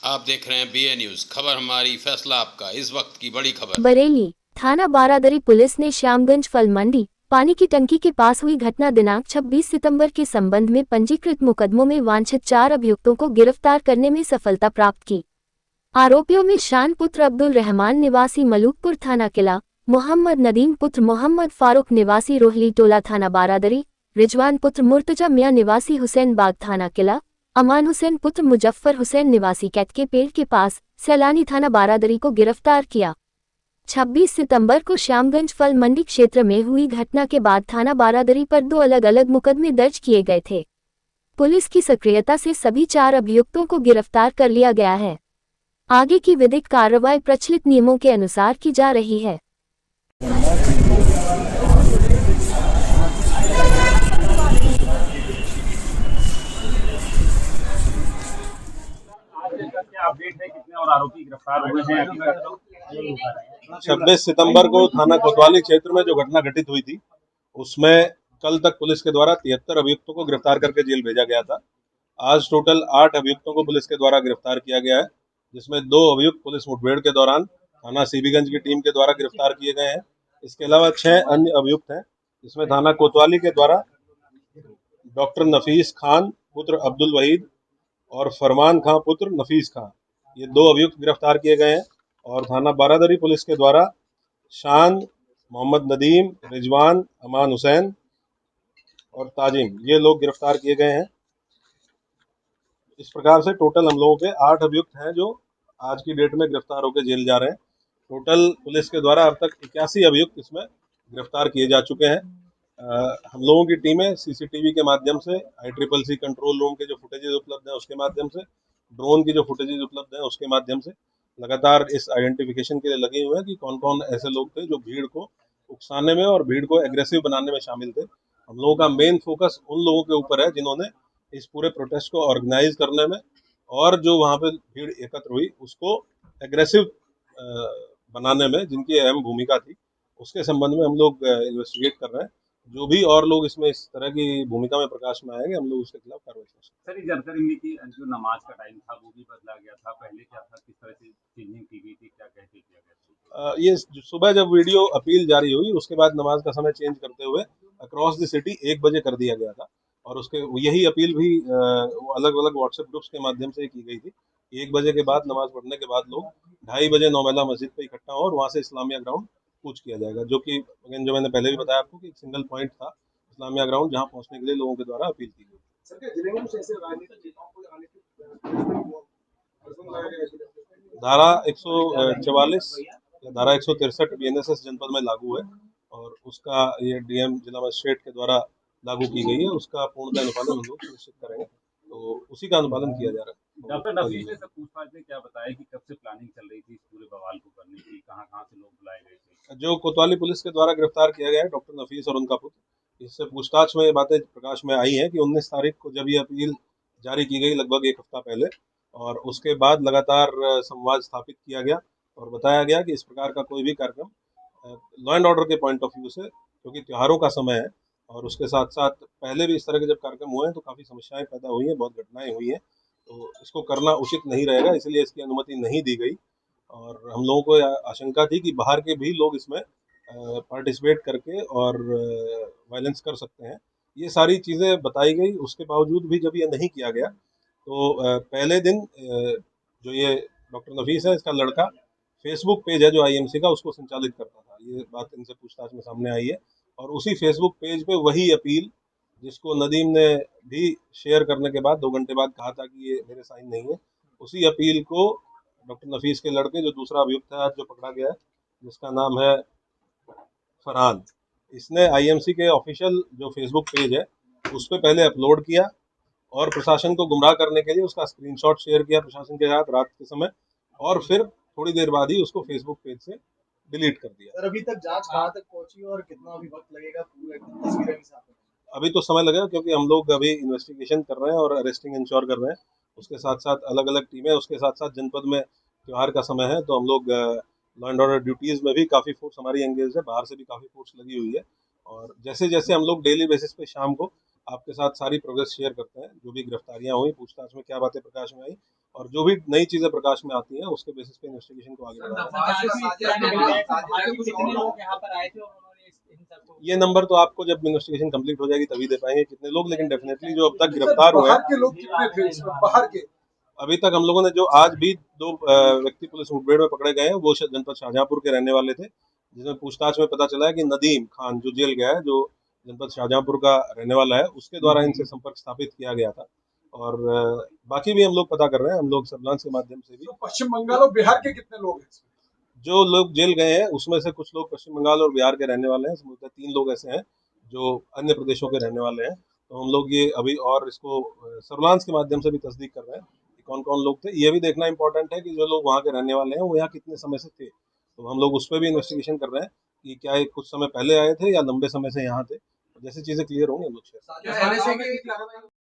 आप देख रहे हैं बीए न्यूज। खबर हमारी, फैसला आपका। इस वक्त की बड़ी खबर। बरेली थाना बारादरी पुलिस ने श्यामगंज फल मंडी पानी की टंकी के पास हुई घटना दिनांक 26 सितंबर के संबंध में पंजीकृत मुकदमों में वांछित 4 अभियुक्तों को गिरफ्तार करने में सफलता प्राप्त की। आरोपियों में शान पुत्र अब्दुल रहमान निवासी मलूकपुर थाना किला, मोहम्मद नदीम पुत्र मोहम्मद फारूक निवासी रोहली टोला थाना बारादरी, रिजवान पुत्र मुर्तजा मियां निवासी हुसैन बाग थाना किला, अमान हुसैन पुत्र मुजफ्फर हुसैन निवासी कैट के पेड़ के पास सैलानी थाना बारादरी को गिरफ्तार किया। 26 सितंबर को श्यामगंज फल मंडी क्षेत्र में हुई घटना के बाद थाना बारादरी पर 2 अलग अलग मुकदमे दर्ज किए गए थे। पुलिस की सक्रियता से सभी 4 अभियुक्तों को गिरफ्तार कर लिया गया है। आगे की विधिक कार्रवाई प्रचलित नियमों के अनुसार की जा रही है। अपडेट है, कितने और आरोपी गिरफ्तार हुए हैं अभी तक? 26 सितंबर को थाना कोतवाली क्षेत्र में जो घटना घटित हुई थी, उसमें कल तक पुलिस के द्वारा 73 अभियुक्तों को गिरफ्तार करके जेल भेजा गया था। आज टोटल 8 अभियुक्तों को पुलिस के द्वारा गिरफ्तार किया गया है, जिसमें 2 अभियुक्त पुलिस मुठभेड़ के दौरान थाना सीबीगंज की टीम के द्वारा गिरफ्तार किए गए हैं। इसके अलावा 6 अन्य अभियुक्त हैं, जिसमें थाना कोतवाली के द्वारा डॉक्टर नफीस खान पुत्र अब्दुल वहीद और फरमान खां पुत्र नफीस खां, ये 2 अभियुक्त गिरफ्तार किए गए हैं। और थाना बारादरी पुलिस के द्वारा शान, मोहम्मद नदीम, रिजवान, अमान हुसैन और ताजिम, ये लोग गिरफ्तार किए गए हैं। इस प्रकार से टोटल हम लोगों के 8 अभियुक्त हैं जो आज की डेट में गिरफ्तार होकर जेल जा रहे हैं। टोटल पुलिस के द्वारा अब तक 81 अभियुक्त इसमें गिरफ्तार किए जा चुके हैं। हम लोगों की टीमें सीसीटीवी के माध्यम से, ICCC कंट्रोल रूम के जो फुटेजेज उपलब्ध हैं उसके माध्यम से, ड्रोन की जो फुटेजेज उपलब्ध हैं उसके माध्यम से लगातार इस आइडेंटिफिकेशन के लिए लगे हुए हैं कि कौन कौन ऐसे लोग थे जो भीड़ को उकसाने में और भीड़ को एग्रेसिव बनाने में शामिल थे। हम लोगों का मेन फोकस उन लोगों के ऊपर है जिन्होंने इस पूरे प्रोटेस्ट को ऑर्गेनाइज करने में और जो वहाँ पे भीड़ एकत्र हुई उसको एग्रेसिव बनाने में जिनकी अहम भूमिका थी, उसके संबंध में हम लोग इन्वेस्टिगेट कर रहे हैं। जो भी और लोग इसमें इस तरह की भूमिका में प्रकाश में आएंगे, हम लोग उसके खिलाफ कार्रवाई कर सकते हैं। सर, ये जानकारी मिली कि जो नमाज का टाइम था वो भी बदला गया था, पहले क्या था, किस तरह से चेंजिंग की गई थी, क्या कह के किया गया था? ये सुबह जब वीडियो अपील जारी हुई उसके बाद नमाज का समय चेंज करते हुए अक्रॉस द सिटी 1 बजे कर दिया गया था। और उसके यही अपील भी अलग अलग व्हाट्सएप ग्रुप्स के माध्यम से की गई थी। 1 बजे के बाद नमाज पढ़ने के बाद लोग 2:30 बजे नौमेला मस्जिद पे इकट्ठा हो और वहाँ से इस्लामिया ग्राउंड कूच किया जाएगा, जो कि अगेन जो मैंने पहले भी बताया आपको कि एक सिंगल पॉइंट था इस्लामिया ग्राउंड, जहाँ पहुँचने के लिए लोगों के द्वारा अपील की गई। धारा 144 या धारा 163 BNSS जनपद में लागू है और उसका ये DM जिला मजिस्ट्रेट के द्वारा लागू की गई है। उसका पूर्णतः अनुपालन हम लोग सुनिश्चित करेंगे, तो उसी का अनुपालन किया जा रहा है। डॉक्टर नफीस ने सब पूछताछ में क्या बताया कि कब से प्लानिंग चल रही थी इस पूरे बवाल को करने की, कहाँ कहाँ से लोग बुलाए गए थे? जो कोतवाली पुलिस के द्वारा गिरफ्तार किया गया है डॉक्टर नफीस और उनका पुत्र, इससे पूछताछ में ये बातें प्रकाश में आई हैं कि 19 तारीख को जब ये अपील जारी की गई लगभग 1 हफ्ता पहले, और उसके बाद लगातार संवाद स्थापित किया गया और बताया गया कि इस प्रकार का कोई भी कार्यक्रम लॉ एंड ऑर्डर के पॉइंट ऑफ व्यू से, क्योंकि त्योहारों का समय है और उसके साथ साथ पहले भी इस तरह के जब कार्यक्रम हुए हैं तो काफ़ी समस्याएं पैदा हुई हैं, बहुत घटनाएं हुई हैं, तो इसको करना उचित नहीं रहेगा, इसलिए इसकी अनुमति नहीं दी गई। और हम लोगों को आशंका थी कि बाहर के भी लोग इसमें पार्टिसिपेट करके और वायलेंस कर सकते हैं। ये सारी चीज़ें बताई गई, उसके बावजूद भी जब ये नहीं किया गया तो पहले दिन जो ये डॉक्टर नफीस है, इसका लड़का फेसबुक पेज है जो IMC का, उसको संचालित करता था। ये बात इनसे पूछताछ में सामने आई है और उसी फेसबुक पेज पे वही अपील जिसको नदीम ने भी शेयर करने के बाद 2 घंटे बाद कहा था कि ये मेरे साइन नहीं है, उसी अपील को डॉक्टर नफीस के लड़के जो दूसरा अभियुक्त है आज जो पकड़ा गया है, जिसका नाम है फरहान, इसने IMC के ऑफिशियल जो फेसबुक पेज है उस पर पहले अपलोड किया और प्रशासन को गुमराह करने के लिए उसका स्क्रीनशॉट शेयर किया प्रशासन के साथ रात के समय, और फिर थोड़ी देर बाद ही उसको फेसबुक पेज से डिलीट कर दिया। सर, अभी तक जांच कहाँ तक पहुंची और कितना अभी वक्त लगेगा पूरा एकदम तस्वीरें भी साफ होने में? अभी तो समय लगेगा क्योंकि हम लोग अभी इन्वेस्टिगेशन कर रहे हैं और अरेस्टिंग इंश्योर कर रहे हैं। उसके साथ साथ अलग अलग टीमें, उसके साथ साथ जनपद में त्यौहार का समय है तो हम लोग लॉ एंड ऑर्डर ड्यूटीज़ में भी काफ़ी फोर्स हमारी एंगेज है, बाहर से भी काफ़ी फोर्स लगी हुई है। और जैसे जैसे हम लोग डेली बेसिस पे शाम को आपके साथ सारी प्रोग्रेस शेयर करते हैं, जो भी गिरफ्तारियां हुई, पूछताछ में क्या बातें प्रकाश में आई और जो भी नई चीजें प्रकाश में आती हैं उसके बेसिस पे इन्वेस्टिगेशन को आगे बढ़ाएंगे। ये नंबर तो आपको जब इन्वेस्टिगेशन कंप्लीट हो जाएगी तभी दे पाएंगे कितने लोग, लेकिन डेफिनेटली जो अब तक गिरफ्तार हुए हैं, के लोग कितने थे इसमें, बाहर के? अभी तक हम लोगों ने जो आज भी 2 व्यक्ति पुलिस मुठभेड़ में पकड़े गए हैं वो जनपद शाहजहांपुर के रहने वाले थे, जिसमें पूछताछ में पता चला है कि नदीम खान जो जेल गया है, जो जनपद शाहजहांपुर का रहने वाला है, उसके द्वारा इनसे संपर्क स्थापित किया गया था। और बाकी भी हम लोग पता कर रहे हैं, हम लोग सर्विलांस के माध्यम से भी। तो पश्चिम बंगाल और बिहार के कितने लोग हैं? जो लोग जेल गए हैं उसमें से कुछ लोग पश्चिम बंगाल और बिहार के रहने वाले हैं, समझते 3 लोग ऐसे हैं जो अन्य प्रदेशों के रहने वाले हैं। तो हम लोग ये अभी और इसको सर्विलांस के माध्यम से भी तस्दीक कर रहे हैं कि कौन कौन लोग थे। ये भी देखना इंपॉर्टेंट है कि जो लोग वहाँ के रहने वाले हैं वो यहाँ कितने समय से थे, तो हम लोग उस पर भी इन्वेस्टिगेशन कर रहे हैं कि क्या ये कुछ समय पहले आए थे या लंबे समय से यहाँ थे। जैसी चीजें क्लियर होंगी हम लोग शेयर करेंगे।